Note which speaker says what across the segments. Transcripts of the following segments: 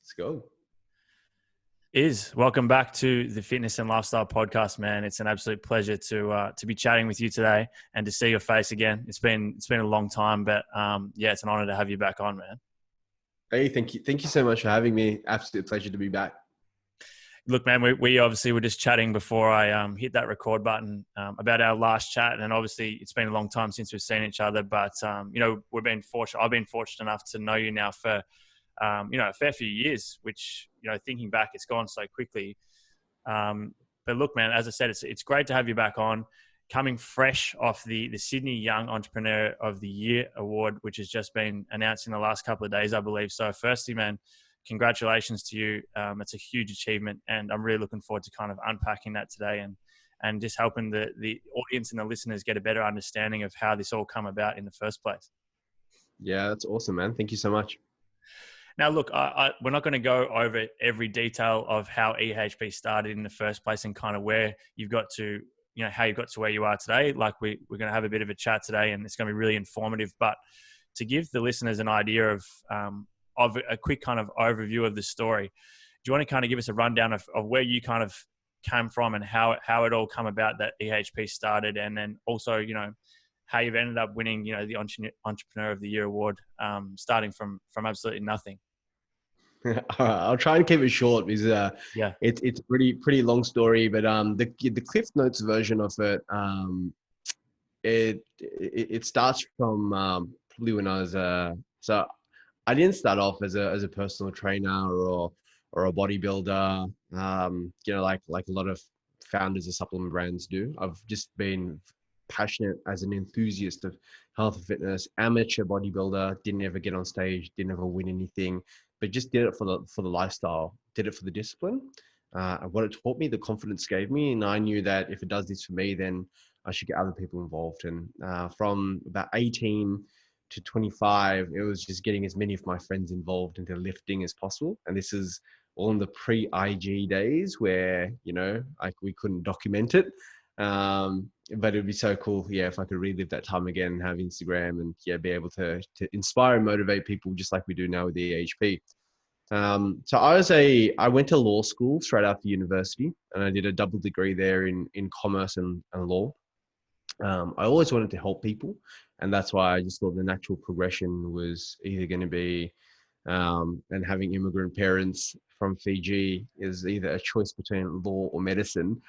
Speaker 1: Let's go.
Speaker 2: Welcome back to the Fitness and Lifestyle Podcast, man. It's an absolute pleasure to be chatting with you today and to see your face again. It's been a long time, but it's an honor to have you back on, man.
Speaker 1: Hey, thank you so much for having me. Absolute pleasure to be back.
Speaker 2: Look, man, we obviously were just chatting before I hit that record button about our last chat, and obviously it's been a long time since we've seen each other. But we've been fortunate. I've been fortunate enough to know you now for a fair few years, which, thinking back, it's gone so quickly. But look, man, as I said, it's great to have you back on, coming fresh off the Sydney Young Entrepreneur of the Year Award, which has just been announced in the last couple of days, I believe. So firstly, man, congratulations to you. It's a huge achievement, and I'm really looking forward to kind of unpacking that today and just helping the audience and the listeners get a better understanding of how this all come about in the first place.
Speaker 1: Yeah, that's awesome, man. Thank you so much.
Speaker 2: Now, look, we're not going to go over every detail of how EHP started in the first place and kind of where you've got to, how you got to where you are today. Like we're going to have a bit of a chat today, and it's going to be really informative. But to give the listeners an idea of a quick kind of overview of the story, do you want to kind of give us a rundown of where you kind of came from and how it all come about that EHP started, and then also, how you've ended up winning, the Entrepreneur of the Year award, starting from absolutely nothing.
Speaker 1: All right, I'll try and keep it short because it's pretty long story. But the Cliff Notes version of it, it starts from probably when I was so I didn't start off as a personal trainer or a bodybuilder. Like a lot of founders of supplement brands do. I've just been passionate as an enthusiast of health and fitness, amateur bodybuilder, didn't ever get on stage, didn't ever win anything, but just did it for the lifestyle, did it for the discipline. What it taught me, the confidence gave me, and I knew that if it does this for me, then I should get other people involved. And from about 18 to 25, it was just getting as many of my friends involved into lifting as possible. And this is all in the pre-IG days where, we couldn't document it. But it'd be so cool, if I could relive that time again and have Instagram and be able to inspire and motivate people just like we do now with the EHP. So I went to law school straight after university, and I did a double degree there in commerce and law. I always wanted to help people, and that's why I just thought the natural progression was either going to be, and having immigrant parents from Fiji is either a choice between law or medicine.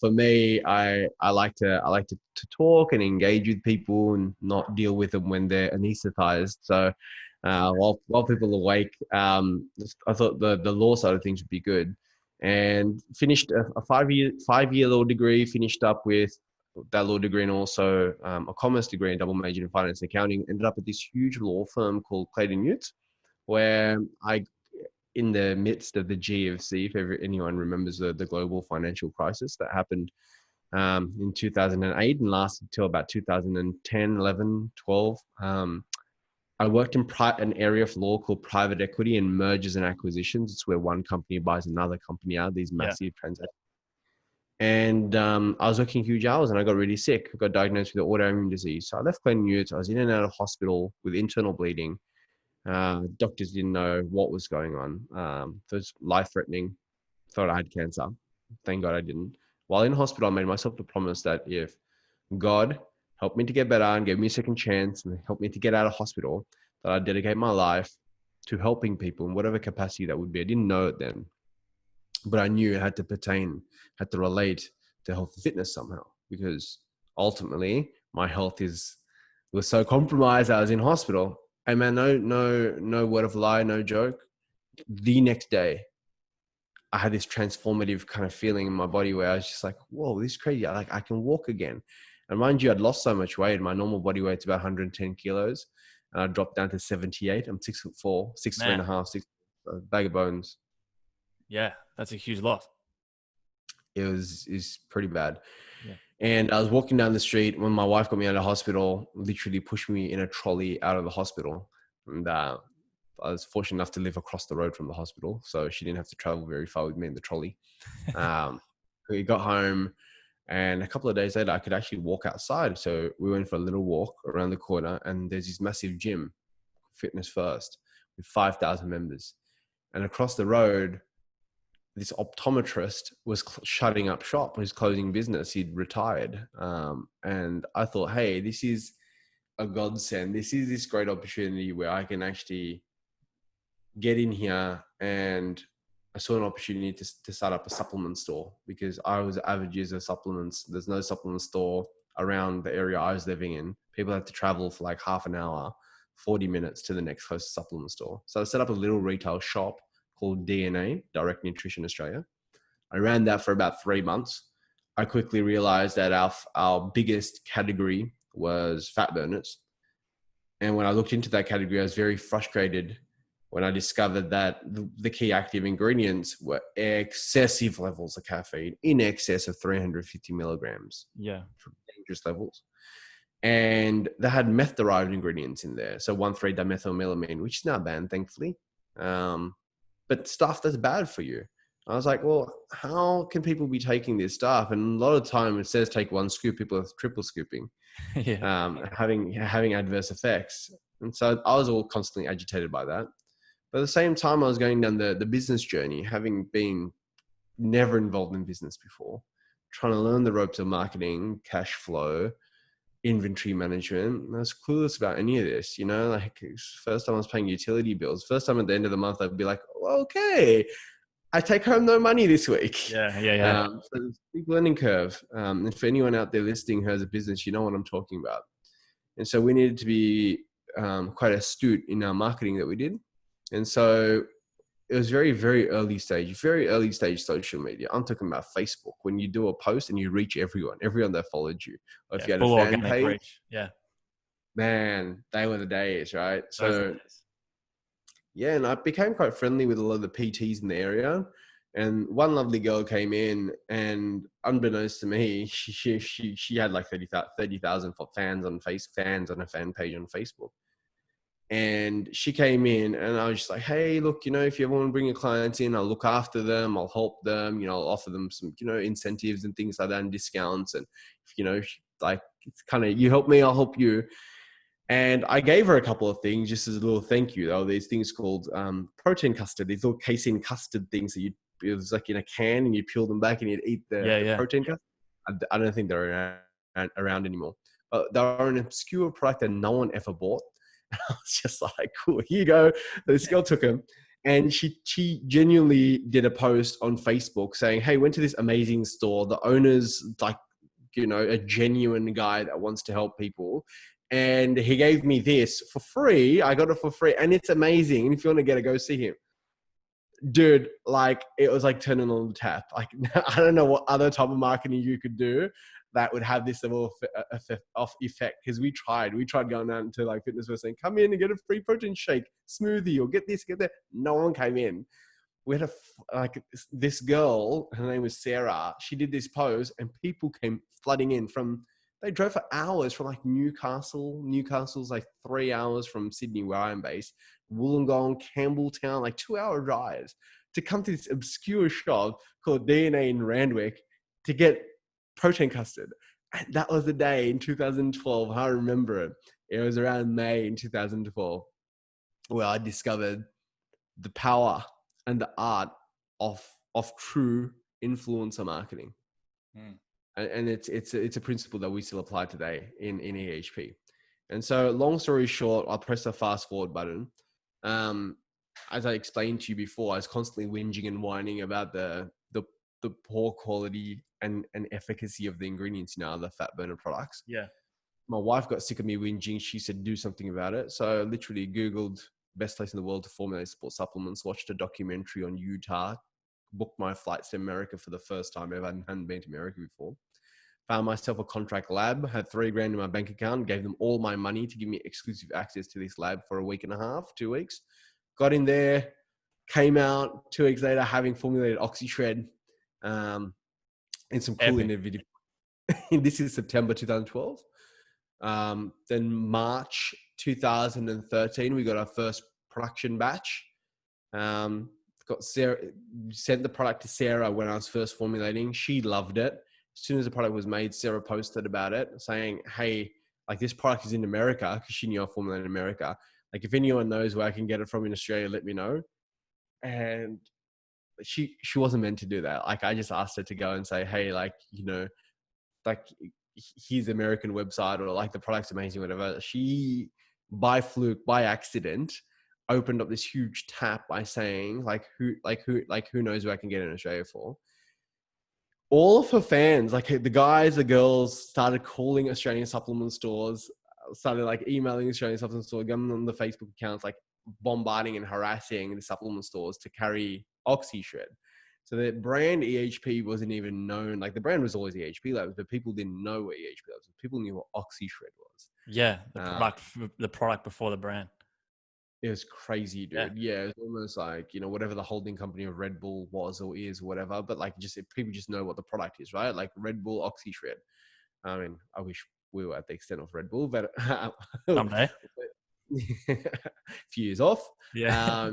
Speaker 1: For me, I like to talk and engage with people and not deal with them when they're anesthetized. So while people are awake, I thought the law side of things would be good, and finished a five-year law degree. Finished up with that law degree and also a commerce degree and double majored in finance and accounting. Ended up at this huge law firm called Clayton Utz, where in the midst of the GFC, if anyone remembers the global financial crisis that happened in 2008 and lasted till about 2010, 11, 12. I worked in an area of law called private equity and mergers and acquisitions. It's where one company buys another company out, these massive transactions. And I was working huge hours and I got really sick. I got diagnosed with an autoimmune disease. So I left Clayton Utz. I was in and out of hospital with internal bleeding. Doctors didn't know what was going on. It was life-threatening. Thought I had cancer. Thank God I didn't. While in hospital, I made myself a promise that if God helped me to get better and gave me a second chance and helped me to get out of hospital, that I'd dedicate my life to helping people in whatever capacity that would be. I didn't know it then, but I knew it had to relate to health and fitness somehow, because ultimately my health was so compromised. I was in hospital. And man, no word of lie, no joke. The next day, I had this transformative kind of feeling in my body where I was just like, whoa, this is crazy. I can walk again. And mind you, I'd lost so much weight. My normal body weight's about 110 kilos. And I dropped down to 78. I'm 6'4", 6'3.5", a bag of bones.
Speaker 2: Yeah, that's a huge loss.
Speaker 1: It's pretty bad.
Speaker 2: Yeah.
Speaker 1: And I was walking down the street when my wife got me out of hospital, literally pushed me in a trolley out of the hospital. And I was fortunate enough to live across the road from the hospital, so she didn't have to travel very far with me in the trolley. We got home, and a couple of days later, I could actually walk outside. So we went for a little walk around the corner, and there's this massive gym, Fitness First, with 5,000 members. And across the road, this optometrist was shutting up shop. He was closing business. He'd retired. And I thought, hey, this is a godsend. This is this great opportunity where I can actually get in here. And I saw an opportunity to start up a supplement store, because I was an avid user of supplements. There's no supplement store around the area I was living in. People had to travel for like half an hour, 40 minutes to the next closest supplement store. So I set up a little retail shop called DNA, Direct Nutrition Australia. I ran that for about 3 months. I quickly realized that our biggest category was fat burners. And when I looked into that category, I was very frustrated when I discovered that the key active ingredients were excessive levels of caffeine, in excess of 350 milligrams.
Speaker 2: Yeah.
Speaker 1: Dangerous levels. And they had meth-derived ingredients in there. So 1,3-dimethylmelamine, which is not banned, thankfully. But stuff that's bad for you. I was like, well, how can people be taking this stuff? And a lot of time it says take 1 scoop, people are triple scooping, having adverse effects. And so I was all constantly agitated by that. But at the same time, I was going down the business journey, having been never involved in business before, trying to learn the ropes of marketing, cash flow, inventory management. I was clueless about any of this, like first time I was paying utility bills. First time at the end of the month, I'd be like, okay, I take home no money this week.
Speaker 2: Yeah.
Speaker 1: So it's a big learning curve. And for anyone out there listening who has a business, you know what I'm talking about. And so we needed to be quite astute in our marketing that we did. And so it was very, very early stage social media. I'm talking about Facebook. When you do a post and you reach everyone that followed you. Or if you had a fan page,
Speaker 2: reach. Yeah.
Speaker 1: Man, they were the days, right? So yeah, and I became quite friendly with a lot of the PTs in the area. And one lovely girl came in, and unbeknownst to me, she had like 30,000 fans on her fan page on Facebook. And she came in, and I was just like, hey, look, if you ever want to bring your clients in, I'll look after them. I'll help them, I'll offer them some, incentives and things like that and discounts. And, like it's kind of, you help me, I'll help you. And I gave her a couple of things just as a little thank you. Though these things called protein custard, these little casein custard things that it was like in a can, and you peel them back and you'd eat the protein custard. I don't think they're around anymore. But they're an obscure product that no one ever bought. I was just like, cool, here you go. This girl took him. And she genuinely did a post on Facebook saying, hey, went to this amazing store. The owner's like, a genuine guy that wants to help people. And he gave me this for free. I got it for free. And it's amazing. And if you want to get it, go see him. Dude, like it was like turning on the tap. Like, I don't know what other type of marketing you could do that would have this level of effect. Because we tried going out into like fitness, we're saying, come in and get a free protein shake, smoothie, or get this, get that. No one came in. We had this girl, her name was Sarah. She did this post, and people came flooding in they drove for hours from like Newcastle's like 3 hours from Sydney where I'm based, Wollongong, Campbelltown, like 2-hour drives to come to this obscure shop called DNA in Randwick to get protein custard. And that was the day in 2012. I remember it. It was around May in 2012 where I discovered the power and the art of true influencer marketing. And it's a principle that we still apply today in EHP. And so long story short, I'll press the fast forward button. As I explained to you before, I was constantly whinging and whining about the poor quality and efficacy of the ingredients in other fat burner products.
Speaker 2: Yeah.
Speaker 1: My wife got sick of me whinging. She said, do something about it. So I literally Googled best place in the world to formulate sports supplements, watched a documentary on Utah, booked my flights to America for the first time ever. I hadn't been to America before. Found myself a contract lab, had $3,000 in my bank account, gave them all my money to give me exclusive access to this lab for a week and a half, 2 weeks. Got in there, came out 2 weeks later having formulated OxyShred and some cool individual. This is September 2012. Then March 2013, we got our first production batch. Got Sarah, sent the product to Sarah when I was first formulating. She loved it. As soon as the product was made, Sarah posted about it saying, hey, like this product is in America, because she knew I formulated in America. Like if anyone knows where I can get it from in Australia, let me know. And she wasn't meant to do that. Like I just asked her to go and say, hey, like, like here's the American website, or like the product's amazing, whatever. She by fluke, by accident, opened up this huge tap by saying who knows where I can get in Australia for. All of her fans, like the guys, the girls, started calling Australian supplement stores, started like emailing Australian supplement stores, going on the Facebook accounts, like bombarding and harassing the supplement stores to carry OxyShred. So the brand EHP wasn't even known. Like the brand was always EHPlabs, but people didn't know what EHPlabs was. People knew what OxyShred was.
Speaker 2: Yeah, the product before the brand.
Speaker 1: It was crazy, dude. Yeah, it's almost like, whatever the holding company of Red Bull was or is, or whatever. But like, people just know what the product is, right? Like Red Bull OxyShred. I mean, I wish we were at the extent of Red Bull, but
Speaker 2: Someday.
Speaker 1: a few years off.
Speaker 2: Yeah.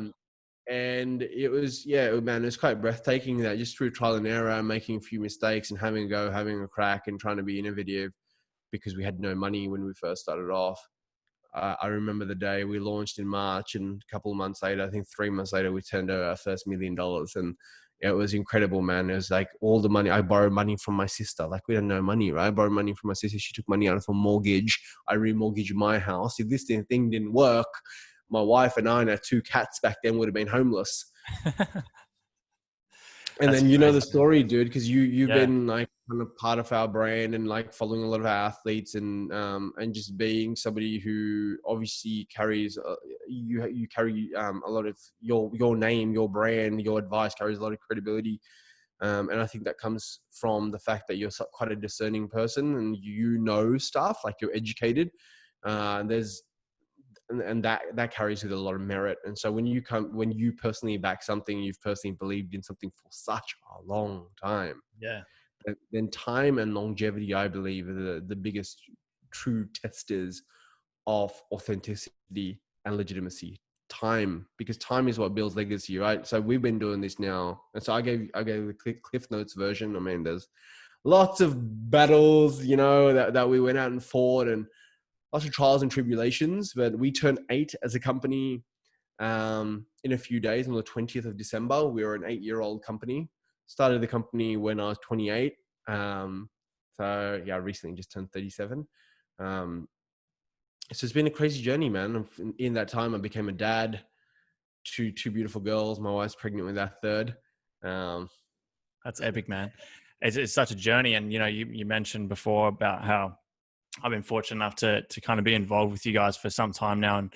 Speaker 1: And it was, man, it was quite breathtaking that just through trial and error, making a few mistakes and having a go, having a crack and trying to be innovative, because we had no money when we first started off. I remember the day we launched in March, and a couple of months later, I think 3 months later, we turned over our first $1 million. And it was incredible, man. It was like all the money. I borrowed money from my sister. Like we had no money, right? I borrowed money from my sister. She took money out of a mortgage. I remortgaged my house. If this thing didn't work, my wife and I and our 2 cats back then would have been homeless. And
Speaker 2: That's
Speaker 1: then
Speaker 2: crazy,
Speaker 1: the story, dude, because you've
Speaker 2: yeah.
Speaker 1: been like kind of part of our brand and like following a lot of our athletes and just being somebody who obviously carries you carry a lot of your name, your brand, your advice carries a lot of credibility, and I think that comes from the fact that you're quite a discerning person and stuff, like you're educated. And that carries with a lot of merit. And so when you personally back something, you've personally believed in something for such a long time,
Speaker 2: Yeah.
Speaker 1: then time and longevity, I believe, are the biggest true testers of authenticity and legitimacy. Time, because time is what builds legacy, right? So we've been doing this now, and so I gave the Cliff Notes version. I mean, there's lots of battles, that we went out and fought, and lots of trials and tribulations, but we turned 8 as a company in a few days. On the 20th of December, we were an 8-year-old company. Started the company when I was 28. So yeah, I recently just turned 37. So it's been a crazy journey, man. In that time, I became a dad, two beautiful girls. My wife's pregnant with our third.
Speaker 2: That's epic, man. It's such a journey. And, you mentioned before about how I've been fortunate enough to kind of be involved with you guys for some time now. And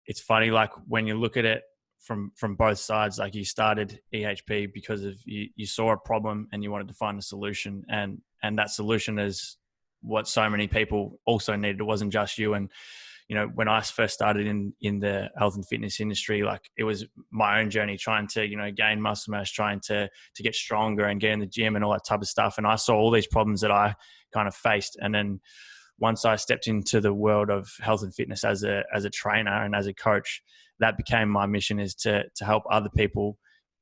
Speaker 2: it's funny, like when you look at it from both sides, like you started EHP because of you saw a problem and you wanted to find a solution. And that solution is what so many people also needed. It wasn't just you. And, when I first started in the health and fitness industry, like it was my own journey trying to, gain muscle mass, trying to get stronger and get in the gym and all that type of stuff. And I saw all these problems that I kind of faced. And then once I stepped into the world of health and fitness as a trainer and as a coach, that became my mission, is to help other people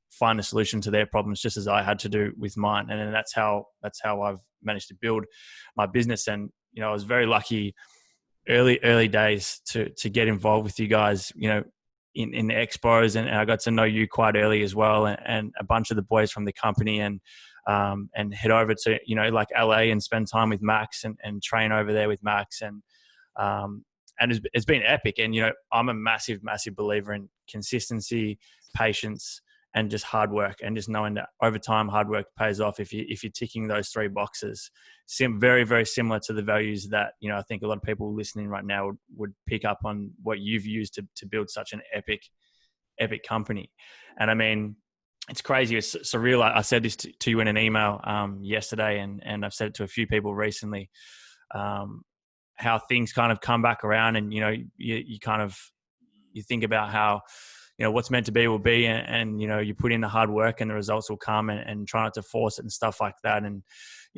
Speaker 2: find a solution to their problems, just as I had to do with mine. And then that's how I've managed to build my business. And, I was very lucky early days to get involved with you guys, in the expos, and I got to know you quite early as well, and a bunch of the boys from the company, and head over to, like LA and spend time with Max and train over there with Max. And it's been epic. And, I'm a massive believer in consistency, patience, and just hard work, and just knowing that over time, hard work pays off if you're ticking those 3 boxes. Very, very similar to the values that, I think a lot of people listening right now would pick up on what you've used to build such an epic company. And I mean, it's crazy. It's surreal. I said this to you in an email yesterday, and I've said it to a few people recently, how things kind of come back around, and, you kind of, you think about how, what's meant to be will be, and you put in the hard work and the results will come, and try not to force it and stuff like that. And,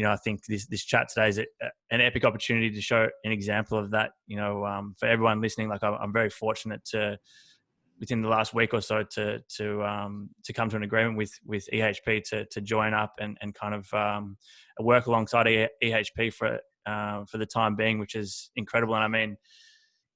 Speaker 2: I think this chat today is an epic opportunity to show an example of that, for everyone listening. Like I'm very fortunate to, within the last week or so, to come to an agreement with EHP to join up and kind of work alongside EHP for the time being, which is incredible. And I mean,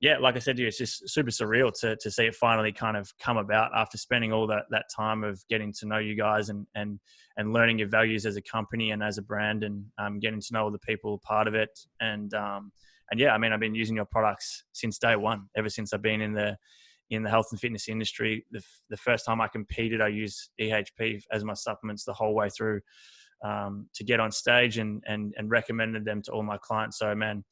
Speaker 2: yeah, like I said to you, it's just super surreal to see it finally kind of come about after spending all that time of getting to know you guys and learning your values as a company and as a brand, and getting to know all the people part of it. And yeah, I mean, I've been using your products since day one, ever since I've been in the health and fitness industry. The first time I competed, I used EHP as my supplements the whole way through, to get on stage, and recommended them to all my clients. So man,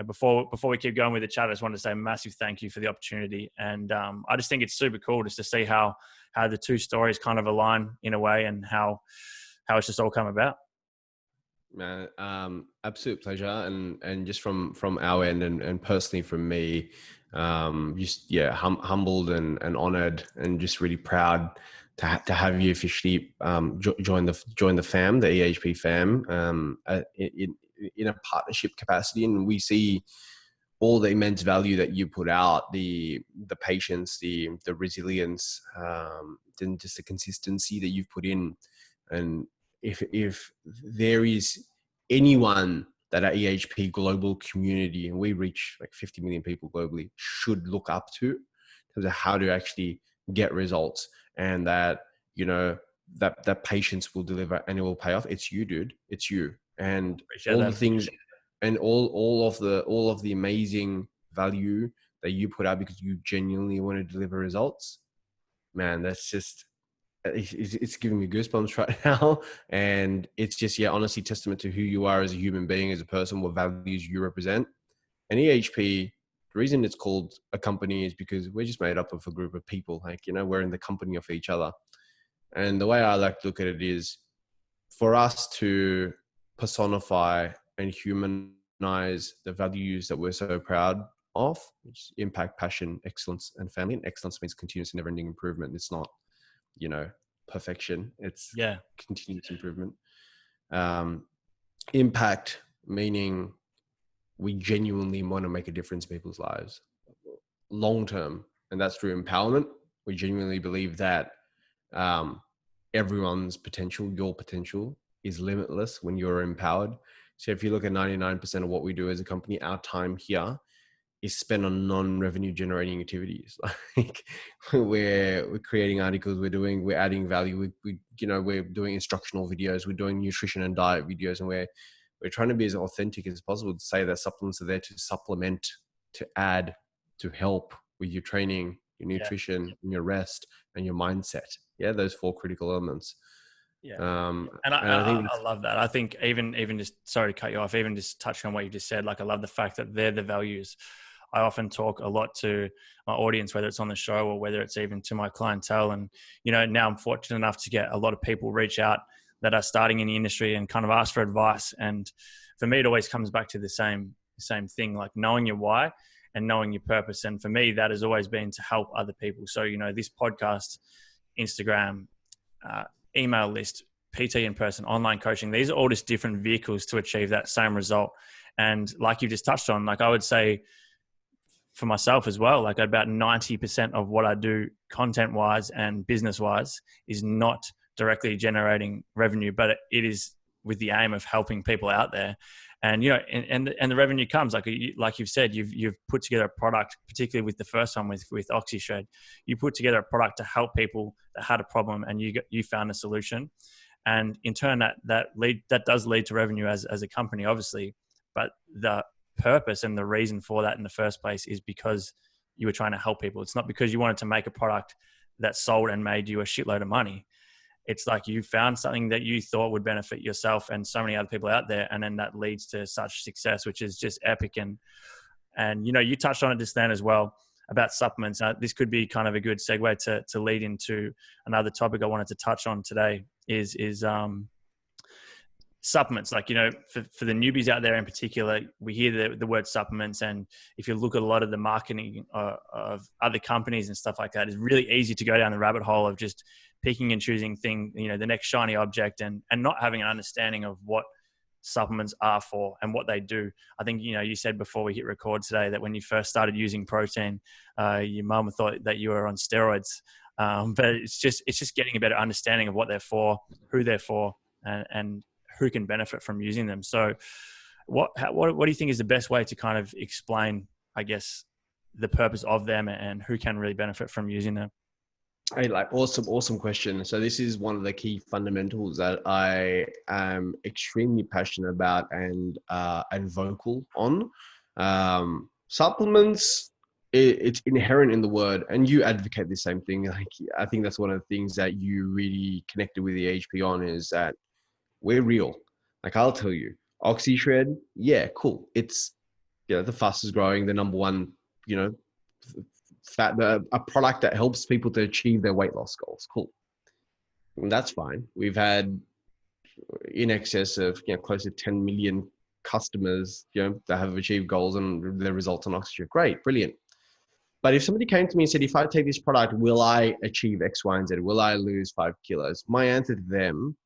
Speaker 2: before we keep going with the chat, I just wanted to say a massive thank you for the opportunity. And I just think it's super cool just to see how the two stories kind of align in a way, and how it's just all come about.
Speaker 1: Man, absolute pleasure, and just from our end, and personally from me, just humbled and honored, and just really proud to have you officially join the fam, the EHP fam, in a partnership capacity. And we see all the immense value that you put out, the patience, the resilience, and just the consistency that you've put in. And if there is anyone that our EHP global community, and we reach like 50 million people globally, should look up to in terms of how to actually get results, and that, that patience will deliver and it will pay off, it's you, dude. It's you. And
Speaker 2: Appreciate
Speaker 1: all
Speaker 2: that.
Speaker 1: the things, and all of the amazing value that you put out because you genuinely want to deliver results, man, that's just, it's giving me goosebumps right now. And it's just, honestly, testament to who you are as a human being, as a person, what values you represent. And EHP, the reason it's called a company is because we're just made up of a group of people. Like, we're in the company of each other. And the way I like to look at it is, for us to personify and humanize the values that we're so proud of, which is impact, passion, excellence, and family. And excellence means continuous and never-ending improvement. It's not, perfection. It's continuous improvement. Impact, meaning we genuinely want to make a difference in people's lives long term, and that's through empowerment. We genuinely believe that everyone's potential, your potential, is limitless when you're empowered. So if you look at 99% of what we do as a company, our time here is spent on non-revenue generating activities. Like we're creating articles, we're adding value, we're doing instructional videos, we're doing nutrition and diet videos, and we're trying to be as authentic as possible to say that supplements are there to supplement, to add, to help with your training, your nutrition, and your rest, and your mindset. Yeah, those 4 critical elements.
Speaker 2: Yeah.
Speaker 1: And I think
Speaker 2: I love that. I think even just, sorry to cut you off, even just touching on what you just said, like I love the fact that they're the values. I often talk a lot to my audience, whether it's on the show or whether it's even to my clientele. And, now I'm fortunate enough to get a lot of people reach out that are starting in the industry and kind of ask for advice. And for me, it always comes back to the same thing, like knowing your why and knowing your purpose. And for me, that has always been to help other people. So, this podcast, Instagram, email list, PT in person, online coaching, these are all just different vehicles to achieve that same result. And like you just touched on, like I would say for myself as well, like about 90% of what I do content wise and business wise is not directly generating revenue, but it is with the aim of helping people out there. And, and the revenue comes, like you've said, you've put together a product, particularly with the first one with OxyShred. You put together a product to help people that had a problem, and you found a solution. And in turn, that does lead to revenue as a company, obviously. But the purpose and the reason for that in the first place is because you were trying to help people. It's not because you wanted to make a product that sold and made you a shitload of money. It's like you found something that you thought would benefit yourself and so many other people out there. And then that leads to such success, which is just epic. And you touched on it just then as well about supplements. This could be kind of a good segue to lead into another topic I wanted to touch on today is supplements. Like, for the newbies out there in particular, we hear the word supplements. And if you look at a lot of the marketing of other companies and stuff like that, it's really easy to go down the rabbit hole of just picking and choosing the next shiny object and not having an understanding of what supplements are for and what they do. I think, you said before we hit record today that when you first started using protein, your mum thought that you were on steroids. But it's just getting a better understanding of what they're for, who they're for, and who can benefit from using them. So what do you think is the best way to kind of explain I guess, the purpose of them and who can really benefit from using them?
Speaker 1: Hey, like awesome question. So this is one of the key fundamentals that I am extremely passionate about and vocal on. Supplements, it's inherent in the word, and you advocate the same thing. Like I think that's one of the things that you really connected with the EHP on is that we're real. Like I'll tell you, OxyShred, yeah, cool. It's the fastest growing, the number one, you know, a product that helps people to achieve their weight loss goals. Cool. And that's fine. We've had in excess of close to 10 million customers that have achieved goals and their results on oxygen. Great, brilliant. But if somebody came to me and said, if I take this product, will I achieve X, Y, and Z? Will I lose 5 kilos? My answer to them,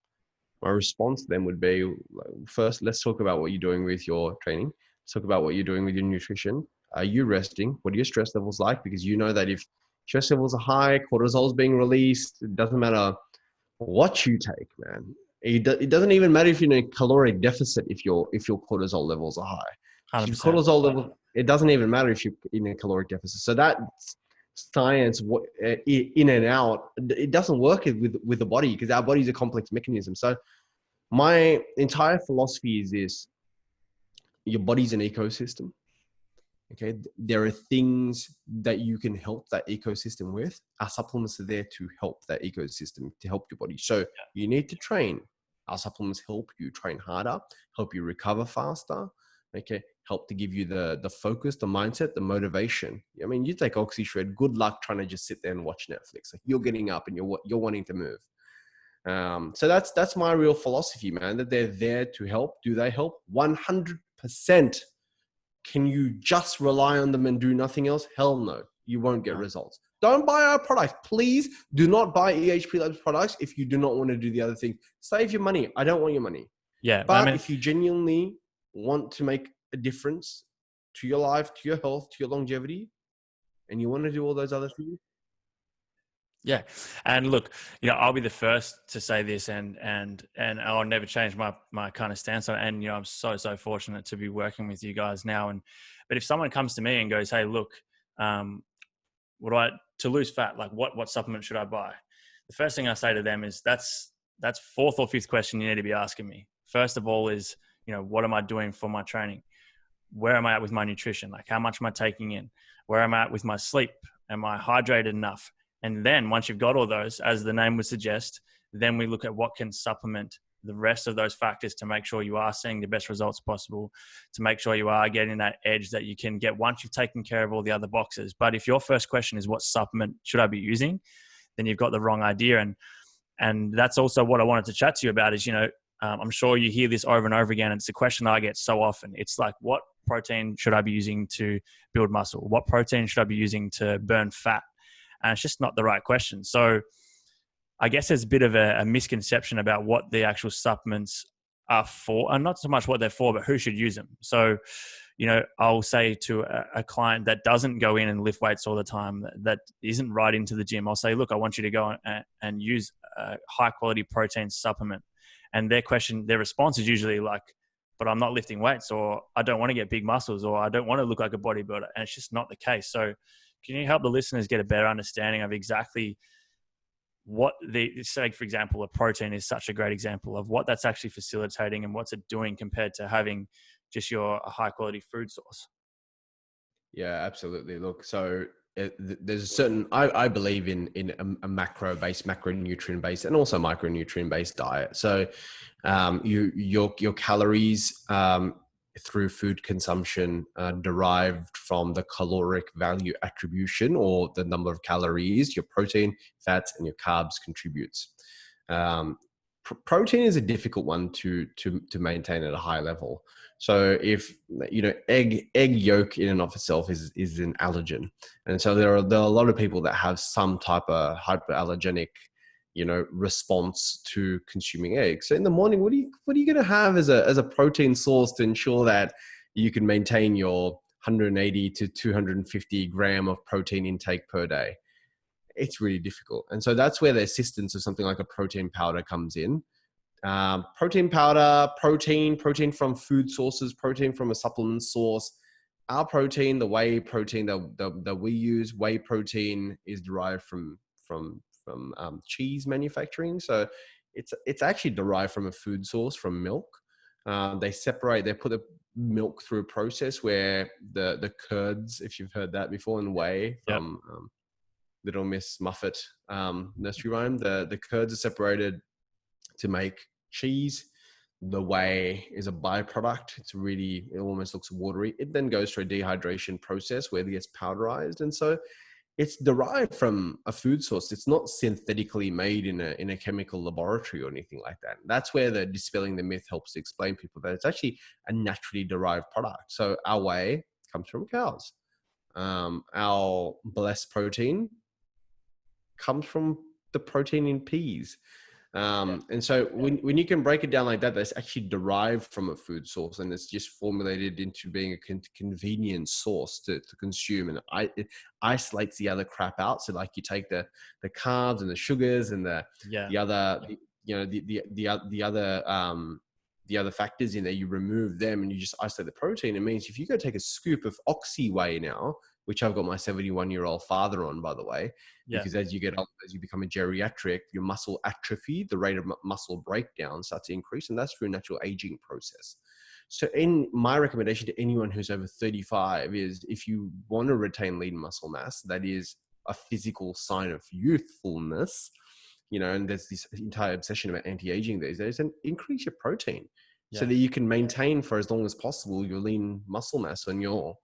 Speaker 1: my response to them would be, first, let's talk about what you're doing with your training. Let's talk about what you're doing with your nutrition. Are you resting? What are your stress levels like? Because you know that if stress levels are high, cortisol is being released, it doesn't matter what you take, man. It doesn't even matter if you're in a caloric deficit if your cortisol levels are high. If your
Speaker 2: 100%.
Speaker 1: cortisol level, it doesn't even matter if you're in a caloric deficit. So that science in and out, it doesn't work with the body because our body is a complex mechanism. So my entire philosophy is this: your body's an ecosystem. Okay, there are things that you can help that ecosystem with. Our supplements are there to help that ecosystem, to help your body. So you need to train. Our supplements help you train harder, help you recover faster. Okay, help to give you the focus, the mindset, the motivation. I mean, you take OxyShred. Good luck trying to just sit there and watch Netflix. Like you're getting up and you're wanting to move. So that's my real philosophy, man. That they're there to help. Do they help? 100%. Can you just rely on them and do nothing else? Hell no. You won't get results. Don't buy our product. Please do not buy EHPlabs products if you do not want to do the other thing. Save your money. I don't want your money.
Speaker 2: Yeah.
Speaker 1: But if you genuinely want to make a difference to your life, to your health, to your longevity, and you want to do all those other things.
Speaker 2: Yeah. And look, I'll be the first to say this and I'll never change my kind of stance on it. And, I'm so fortunate to be working with you guys now. But if someone comes to me and goes, hey, look, to lose fat, like what supplement should I buy? The first thing I say to them is that's fourth or fifth question you need to be asking me. First of all is, what am I doing for my training? Where am I at with my nutrition? Like how much am I taking in? Where am I at with my sleep? Am I hydrated enough? And then once you've got all those, as the name would suggest, then we look at what can supplement the rest of those factors to make sure you are seeing the best results possible, to make sure you are getting that edge that you can get once you've taken care of all the other boxes. But if your first question is what supplement should I be using, then you've got the wrong idea. And that's also what I wanted to chat to you about is, I'm sure you hear this over and over again. And it's a question I get so often. It's like, what protein should I be using to build muscle? What protein should I be using to burn fat? And it's just not the right question. So I guess there's a bit of a misconception about what the actual supplements are for, and not so much what they're for, but who should use them. So, I'll say to a client that doesn't go in and lift weights all the time, that isn't right into the gym, I'll say, look, I want you to go and use a high quality protein supplement. And their response is usually like, but I'm not lifting weights, or I don't want to get big muscles, or I don't want to look like a bodybuilder. And it's just not the case. So can you help the listeners get a better understanding of exactly what say, for example, a protein is such a great example of what that's actually facilitating and what's it doing compared to having just your high quality food source?
Speaker 1: Yeah, absolutely. Look, so there's a certain, I believe in a macronutrient based, and also micronutrient based diet. So your calories through food consumption derived from the caloric value attribution, or the number of calories your protein, fats, and your carbs contributes. Protein is a difficult one to maintain at a high level. So if egg yolk in and of itself is an allergen, and so there are a lot of people that have some type of hyperallergenic response to consuming eggs. So in the morning, what are you going to have as a protein source to ensure that you can maintain your 180 to 250 gram of protein intake per day? It's really difficult. And so that's where the assistance of something like a protein powder comes in. Protein powder, protein from food sources, protein from a supplement source. our protein, the whey protein that we use, whey protein is derived from cheese manufacturing. So it's actually derived from a food source, from milk. They put the milk through a process where the curds, if you've heard that before, in whey
Speaker 2: Yep.
Speaker 1: from Little Miss Muffet nursery rhyme, the curds are separated to make cheese. The whey is a byproduct. It almost looks watery. It then goes through a dehydration process where it gets powderized. And so it's derived from a food source. It's not synthetically made in a chemical laboratory or anything like that. That's where the dispelling the myth helps to explain people that it's actually a naturally derived product. So our whey comes from cows. Our blessed protein comes from the protein in peas. And so when you can break it down like that, that's actually derived from a food source, and it's just formulated into being a convenient source to consume. And it isolates the other crap out. So like you take the carbs and the sugars and the other, the other factors in there, you remove them and you just isolate the protein. It means if you go take a scoop of oxy whey now, which I've got my 71-year-old father on, by the way, because as you get older, as you become a geriatric, your muscle atrophy, the rate of muscle breakdown starts to increase, and that's through a natural aging process. So in my recommendation to anyone who's over 35 is, if you want to retain lean muscle mass, that is a physical sign of youthfulness, and there's this entire obsession about anti-aging these days, and increase your protein so that you can maintain for as long as possible your lean muscle mass on your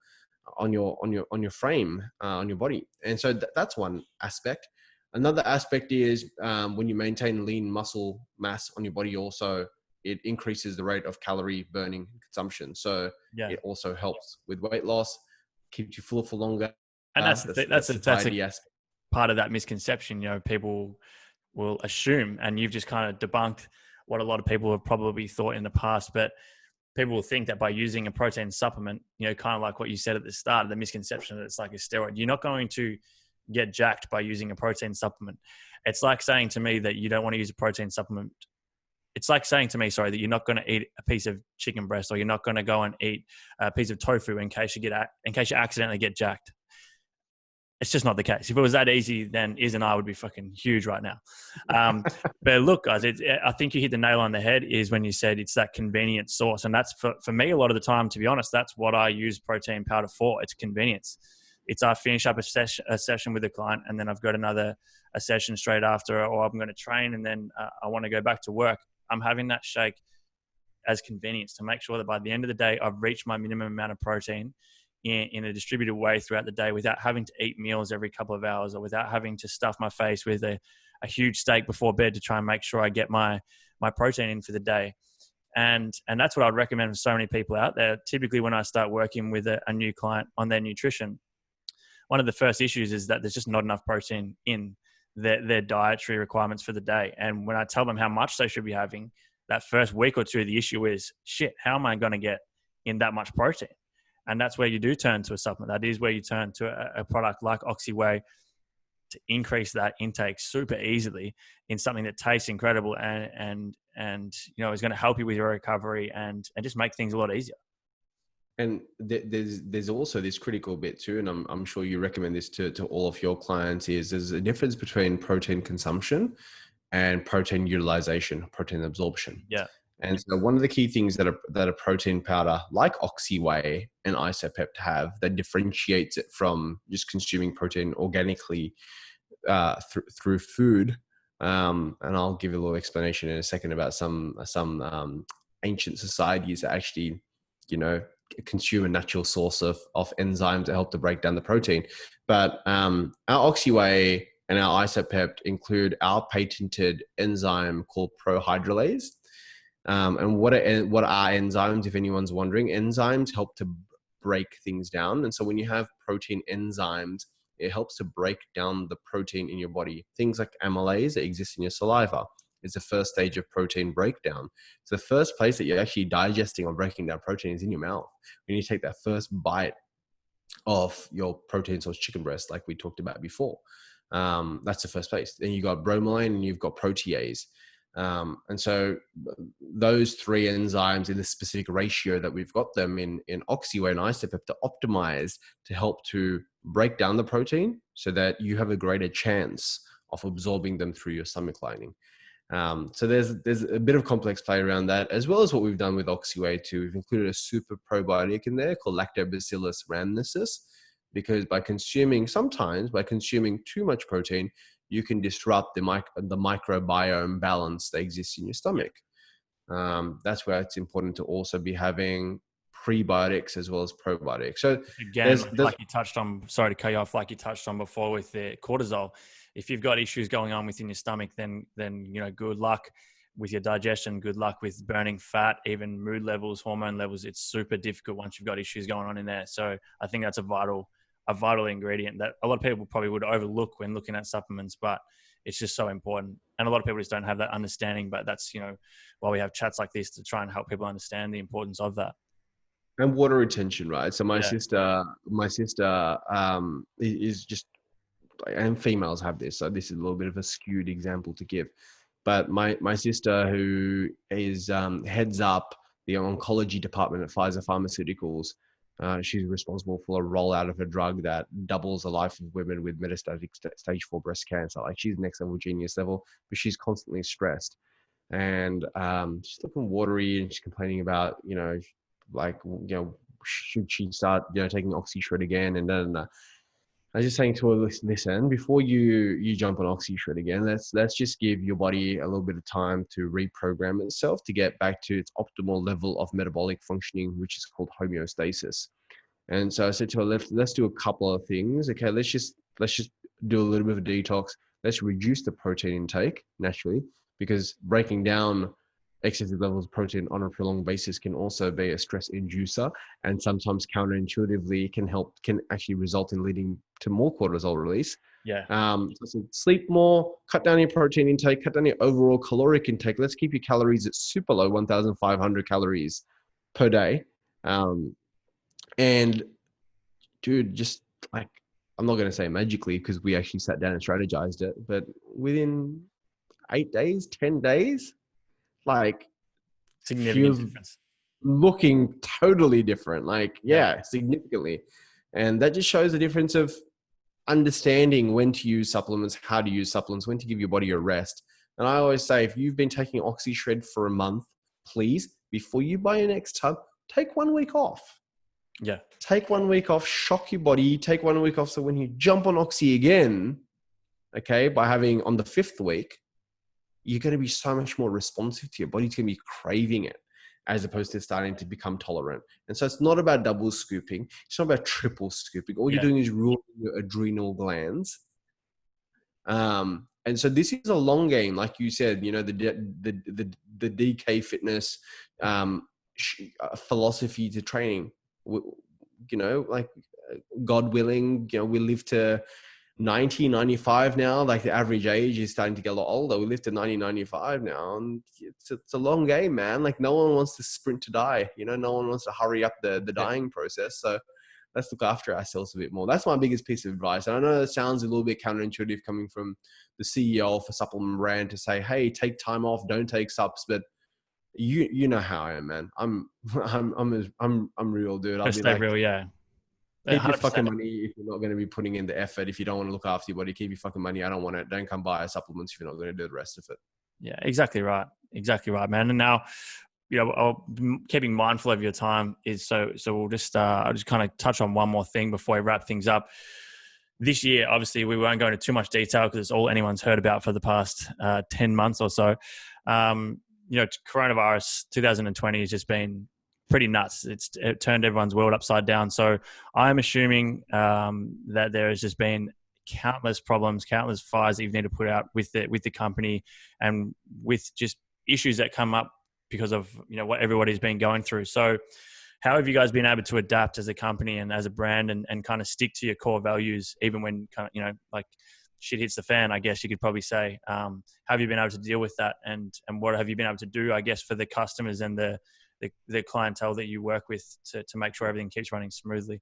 Speaker 1: frame, on your body. And so that's one aspect. Another aspect is when you maintain lean muscle mass on your body, also it increases the rate of calorie burning consumption. So it also helps with weight loss, keeps you fuller for longer.
Speaker 2: And that's a part of that misconception. People will assume, and you've just kind of debunked what a lot of people have probably thought in the past, but people will think that by using a protein supplement, kind of like what you said at the start, the misconception that it's like a steroid. You're not going to get jacked by using a protein supplement. It's like saying to me that you don't want to use a protein supplement. It's like saying to me, that you're not going to eat a piece of chicken breast, or you're not going to go and eat a piece of tofu in case you accidentally get jacked. It's just not the case. If it was that easy, then Iz and I would be fucking huge right now. But look, guys, I think you hit the nail on the head is when you said it's that convenient source. And that's for me, a lot of the time, to be honest, that's what I use protein powder for. It's convenience. It's I finish up a session with a client, and then I've got a session straight after, or I'm going to train, and then I want to go back to work. I'm having that shake as convenience to make sure that by the end of the day, I've reached my minimum amount of protein in a distributed way throughout the day, without having to eat meals every couple of hours, or without having to stuff my face with a huge steak before bed to try and make sure I get my protein in for the day. And that's what I'd recommend for so many people out there. Typically, when I start working with a new client on their nutrition, one of the first issues is that there's just not enough protein in their dietary requirements for the day. And when I tell them how much they should be having, that first week or two, the issue is, shit, how am I going to get in that much protein? And that's where you do turn to a supplement. That is where you turn to a product like Oxy Whey to increase that intake super easily in something that tastes incredible and is going to help you with your recovery and just make things a lot easier.
Speaker 1: And there's also this critical bit too, and I'm sure you recommend this to all of your clients, is there's a difference between protein consumption and protein utilization, protein absorption.
Speaker 2: Yeah.
Speaker 1: And so one of the key things that a protein powder like Oxy Whey and Isopept have that differentiates it from just consuming protein organically through food, and I'll give you a little explanation in a second about some ancient societies that actually, consume a natural source of enzymes to help to break down the protein. But our Oxy Whey and our Isopept include our patented enzyme called prohydrolase. And what are enzymes, if anyone's wondering? Enzymes help to break things down. And so when you have protein enzymes, it helps to break down the protein in your body. Things like amylase that exist in your saliva is the first stage of protein breakdown. So the first place that you're actually digesting or breaking down protein is in your mouth. When you take that first bite of your protein source chicken breast, like we talked about before, that's the first place. Then you got bromelain and you've got protease. And so those three enzymes in the specific ratio that we've got them in Oxyway and ISOPEP are optimized to help to break down the protein so that you have a greater chance of absorbing them through your stomach lining. So there's a bit of complex play around that, as well as what we've done with Oxyway too. We've included a super probiotic in there called Lactobacillus rhamnosus, because by consuming too much protein, you can disrupt the microbiome balance that exists in your stomach. That's where it's important to also be having prebiotics as well as probiotics. So
Speaker 2: again, like you touched on, sorry to cut you off, like you touched on before with the cortisol. If you've got issues going on within your stomach, then good luck with your digestion, good luck with burning fat, even mood levels, hormone levels. It's super difficult once you've got issues going on in there. So I think that's a vital ingredient that a lot of people probably would overlook when looking at supplements, but it's just so important. And a lot of people just don't have that understanding, but that's, why we have chats like this to try and help people understand the importance of that.
Speaker 1: And water retention, right? So my sister is just, and females have this, so this is a little bit of a skewed example to give, but my sister, who is heads up the oncology department at Pfizer Pharmaceuticals, she's responsible for a rollout of a drug that doubles the life of women with metastatic stage 4 breast cancer. Like, she's next level genius level, but she's constantly stressed, and she's looking watery, and she's complaining about, should she start, taking OxyShred again? And then I was just saying to her, listen, before you jump on OxyShred again, let's just give your body a little bit of time to reprogram itself to get back to its optimal level of metabolic functioning, which is called homeostasis. And so I said to her, let's do a couple of things. Okay, let's just do a little bit of a detox. Let's reduce the protein intake naturally, because breaking down excessive levels of protein on a prolonged basis can also be a stress inducer, and sometimes counterintuitively can actually result in leading to more cortisol release. So sleep more, cut down your protein intake, cut down your overall caloric intake. Let's keep your calories at super low, 1,500 calories per day. And dude, just like, I'm not going to say magically, because we actually sat down and strategized it, but within 8 days, 10 days, like,
Speaker 2: significant difference,
Speaker 1: looking totally different, significantly. And that just shows the difference of understanding when to use supplements, how to use supplements, when to give your body a rest. And I always say, if you've been taking OxyShred for a month, please, before you buy your next tub, take 1 week off. Take 1 week off, shock your body, take 1 week off, so when you jump on Oxy again, okay, by having on the 5th week, you're going to be so much more responsive to your body's going to be craving it, as opposed to starting to become tolerant. And so it's not about double scooping. It's not about triple scooping. All you're doing is ruining your adrenal glands. And so this is a long game, like you said. The DK fitness philosophy to training. Like, God willing, we live to 90, 95 now. Like, the average age is starting to get a lot older. We live to 90, 95 now, and it's a long game, man. Like, no one wants to sprint to die. No one wants to hurry up the dying process. So let's look after ourselves a bit more. That's my biggest piece of advice. And I know it sounds a little bit counterintuitive coming from the CEO of a supplement brand to say, hey, take time off, don't take subs, but you know how I am, man. I'm real, dude. I'll be
Speaker 2: stay real,
Speaker 1: keep
Speaker 2: 100%.
Speaker 1: your fucking money if you're not going to be putting in the effort. If you don't want to look after your body, keep your fucking money. I don't want it. Don't come buy supplements if you're not going to do the rest of it.
Speaker 2: Yeah, exactly right, man. And now, keeping mindful of your time is so we'll just I'll just kind of touch on one more thing before we wrap things up. This year, obviously, we won't go into too much detail because it's all anyone's heard about for the past 10 months or so. Coronavirus 2020 has just been pretty nuts. It turned everyone's world upside down. So I'm assuming that there has just been countless problems, countless fires that you need to put out with the company, and with just issues that come up because of what everybody's been going through. So how have you guys been able to adapt as a company and as a brand and kind of stick to your core values, even when kind of, like, shit hits the fan, I guess you could probably say? How have you been able to deal with that, and what have you been able to do, I guess, for the customers and the clientele that you work with to make sure everything keeps running smoothly?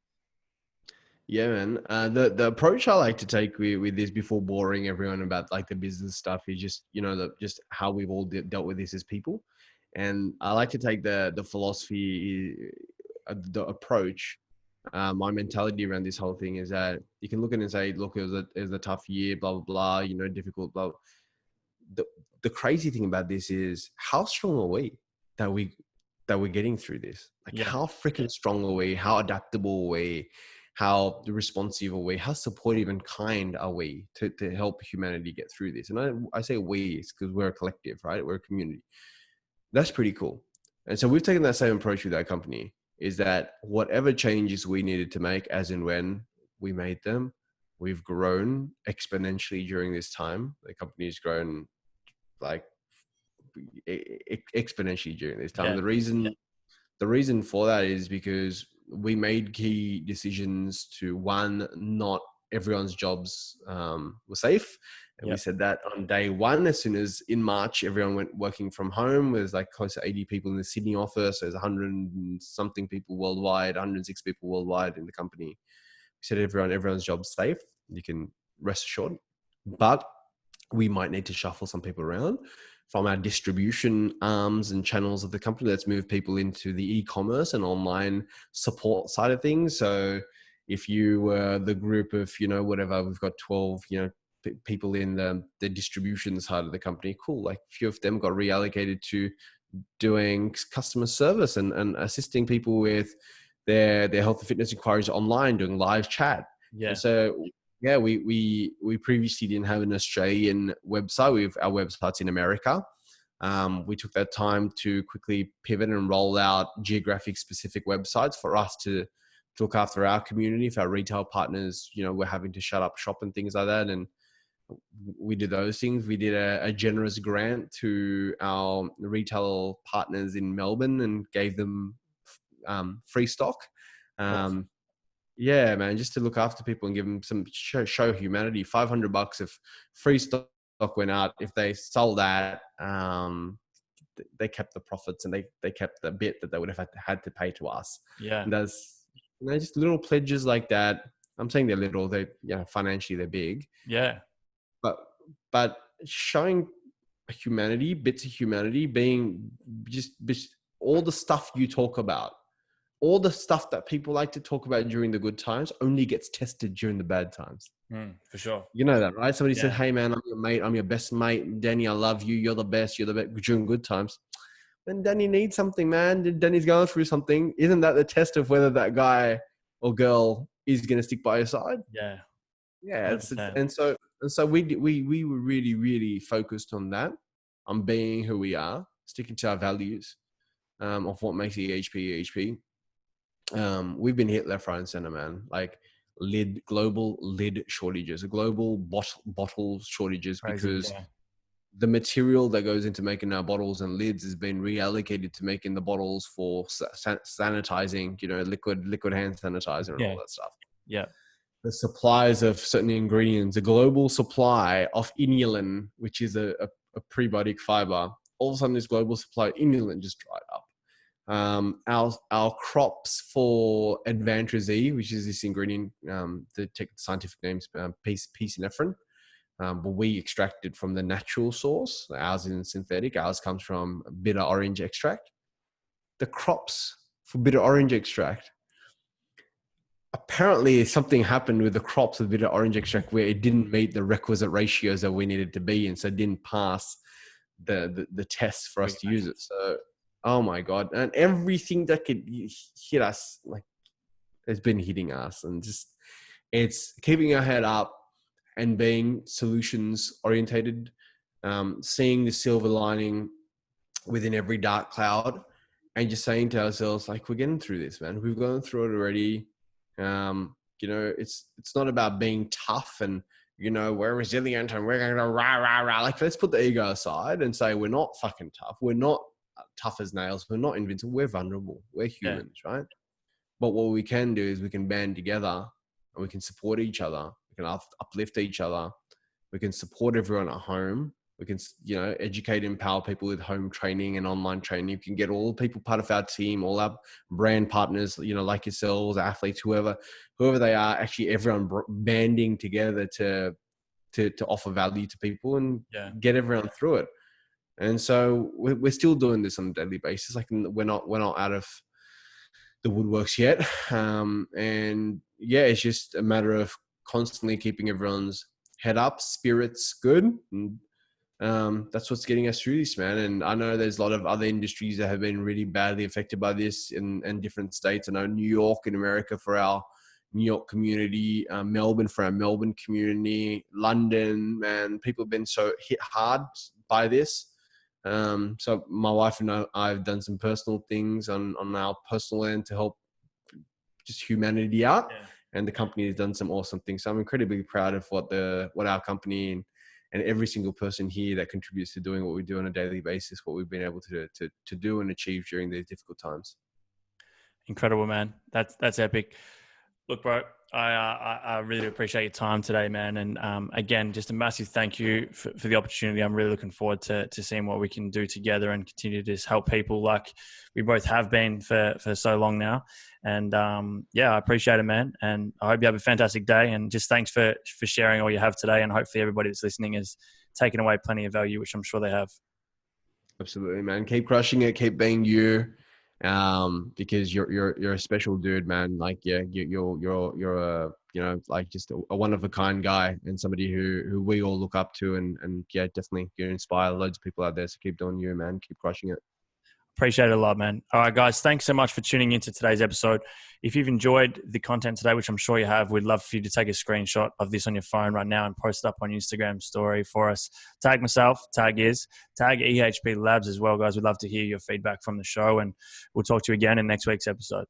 Speaker 1: Yeah, man. The approach I like to take with this, before boring everyone about like the business stuff, is just, just how we've all dealt with this as people. And I like to take the philosophy, the approach. My mentality around this whole thing is that you can look at it and say, look, it was a tough year, blah blah blah, difficult, blah. The the crazy thing about this is, how strong are we that we that we're getting through this? Like,
Speaker 2: Yeah.
Speaker 1: how freaking strong are we? How adaptable are we? How responsive are we? How supportive and kind are we to help humanity get through this? And I say we, it's because we're a collective, right? We're a community. That's pretty cool. And so we've taken that same approach with our company, is that whatever changes we needed to make, as and when we made them, we've grown exponentially during this time. The company's grown like exponentially during this time.
Speaker 2: Yeah.
Speaker 1: The reason for that is because we made key decisions to, one, not everyone's jobs were safe. And we
Speaker 2: Yeah.
Speaker 1: said that on day one. As soon as in March, everyone went working from home. There's like close to 80 people in the Sydney office. There's 100 and something people worldwide, 106 people worldwide in the company. We said everyone's job's safe. You can rest assured. But we might need to shuffle some people around from our distribution arms and channels of the company. Let's move people into the e-commerce and online support side of things. So if you were the group of, whatever, we've got 12, people in the distribution side of the company, cool. Like, a few of them got reallocated to doing customer service and assisting people with their health and fitness inquiries online, doing live chat.
Speaker 2: Yeah.
Speaker 1: And so, yeah, we previously didn't have an Australian website. Our website's in America. We took that time to quickly pivot and roll out geographic specific websites for us to look after our community. If our retail partners, were having to shut up shop and things like that, and we did those things. We did a generous grant to our retail partners in Melbourne and gave them free stock.
Speaker 2: Awesome.
Speaker 1: Yeah, man, just to look after people and give them some show humanity. $500 of free stock went out. If they sold that, they kept the profits, and they kept the bit that they would have had to pay to us.
Speaker 2: Yeah.
Speaker 1: And there's, just little pledges like that. I'm saying they're little. They, financially they're big,
Speaker 2: Yeah.
Speaker 1: but showing humanity, bits of humanity, being just all the stuff you talk about, all the stuff that people like to talk about during the good times only gets tested during the bad times.
Speaker 2: For sure.
Speaker 1: You know that, right? Somebody said,
Speaker 2: Yeah.
Speaker 1: hey man, I'm your mate, I'm your best mate, Danny, I love you, you're the best during good times. When Danny needs something, man, Danny's going through something, isn't that the test of whether that guy or girl is going to stick by your side?
Speaker 2: Yeah.
Speaker 1: Yeah.
Speaker 2: 100%.
Speaker 1: And so we were really, really focused on that, on being who we are, sticking to our values of what makes EHP. We've been hit left, right, and center, man. Like global lid shortages, global bottle shortages,
Speaker 2: Crazy.
Speaker 1: because
Speaker 2: Yeah.
Speaker 1: the material that goes into making our bottles and lids has been reallocated to making the bottles for sanitizing, liquid hand sanitizer and all
Speaker 2: Yeah.
Speaker 1: that stuff.
Speaker 2: Yeah.
Speaker 1: The supplies of certain ingredients, a global supply of inulin, which is a prebiotic fiber. All of a sudden, this global supply of inulin just dried up. Our crops for Advantrazine, which is this ingredient, the scientific name's piscinephrine, but we extract it from the natural source. Ours isn't synthetic. Ours comes from bitter orange extract. The crops for bitter orange extract, apparently something happened with the crops of bitter orange extract where it didn't meet the requisite ratios that we needed to be in, so it didn't pass the tests for us to use it. So, oh my god, and everything that could hit us, like, has been hitting us, and just, it's keeping our head up and being solutions orientated, seeing the silver lining within every dark cloud, and just saying to ourselves, like, we're getting through this, man. We've gone through it already. It's not about being tough and, we're resilient and we're going to rah, rah, rah. Like, let's put the ego aside and say, we're not fucking tough. We're not tough as nails. We're not invincible. We're vulnerable. We're humans, right? But what we can do is we can band together and we can support each other. We can uplift each other. We can support everyone at home. We can, educate and empower people with home training and online training. You can get all the people part of our team, all our brand partners, like yourselves, athletes, whoever they are, actually everyone banding together to offer value to people and get everyone through it. And so we're still doing this on a daily basis. Like we're not out of the woodworks yet. And it's just a matter of constantly keeping everyone's head up, spirits good. And that's what's getting us through this, man. And I know there's a lot of other industries that have been really badly affected by this in different states. I know New York in America for our New York community, Melbourne for our Melbourne community, London, man, people have been so hit hard by this. So my wife and I've done some personal things on our personal end to help just humanity out. Yeah. And the company has done some awesome things. So I'm incredibly proud of what our company and every single person here that contributes to doing what we do on a daily basis, what we've been able to do and achieve during these difficult times.
Speaker 2: Incredible, man. That's epic. Look, bro, I really appreciate your time today, man. And again, just a massive thank you for the opportunity. I'm really looking forward to seeing what we can do together and continue to just help people like we both have been for so long now. And I appreciate it, man. And I hope you have a fantastic day. And just thanks for sharing all you have today. And hopefully everybody that's listening has taken away plenty of value, which I'm sure they have. Absolutely, man. Keep crushing it. Keep being you. Because you're a special dude, man. Like, you're a, like just a one of a kind guy and somebody who we all look up to and definitely you inspire loads of people out there. So keep doing you, man. Keep crushing it. Appreciate it a lot, man. All right, guys. Thanks so much for tuning into today's episode. If you've enjoyed the content today, which I'm sure you have, we'd love for you to take a screenshot of this on your phone right now and post it up on your Instagram story for us. Tag myself, tag EHPlabs as well, guys. We'd love to hear your feedback from the show, and we'll talk to you again in next week's episode.